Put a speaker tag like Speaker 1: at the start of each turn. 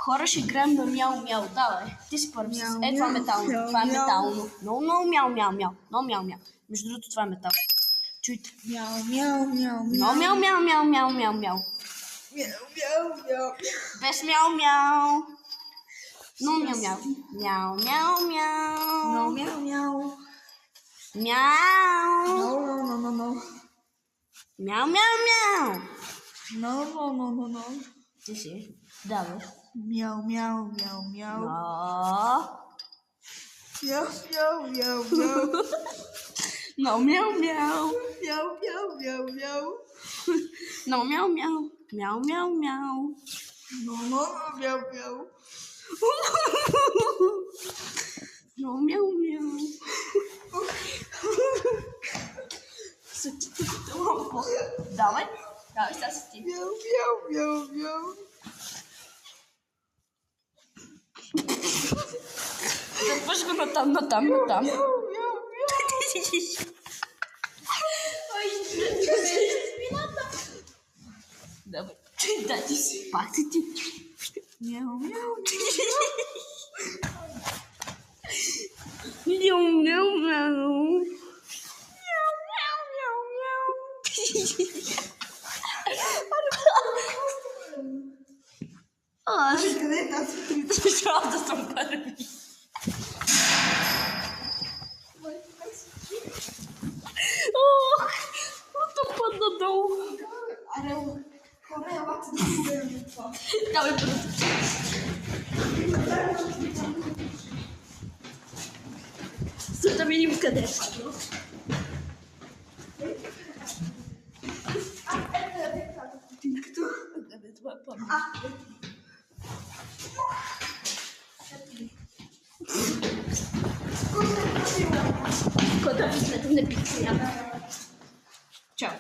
Speaker 1: Хора ще играем на мяу-мяу. Давай, ти си първи. Това е метално. Това е метално. Много мяу-мяу-мяу. Много мяу-мяу. Между другото, това е метал. Чуйте.
Speaker 2: Мяу-мяу-мяу.
Speaker 1: Много мяу-мяу-мяу-мяу-мяу-мяу.
Speaker 2: Мяу-мяу-мяу.
Speaker 1: Без мяу-мяу. Много мяу-мяу. Мяу-мяу-мяу.
Speaker 2: No, meow, meow.
Speaker 1: Мяу.
Speaker 2: No.
Speaker 1: Мяу-мяу-мяу.
Speaker 2: No.
Speaker 1: Ти си. Давай.
Speaker 2: Meow, meow, meow, meow.
Speaker 1: No.
Speaker 2: Meow.
Speaker 1: No, мяу-мяу.
Speaker 2: Meow.
Speaker 1: No, мяу-мяу. Мяу-мяу-мяу.
Speaker 2: No, meow.
Speaker 1: No, мяу-мяу. Давай. Давай, сега си ти.
Speaker 2: Meow.
Speaker 1: Запъш го натам. Ой, давай. Да, ти си. Пак си ти.
Speaker 2: Meow.
Speaker 1: Мяу-мяу-мяу. Аз
Speaker 2: Къде е тази?
Speaker 1: трябва да съм първи. Ох, да падна долу.
Speaker 2: Аре, хора, елате да си вземем това.
Speaker 1: Давай първо. За да видим къде е паднал. Къде това е паднал? Кота ви след не пи. Чао.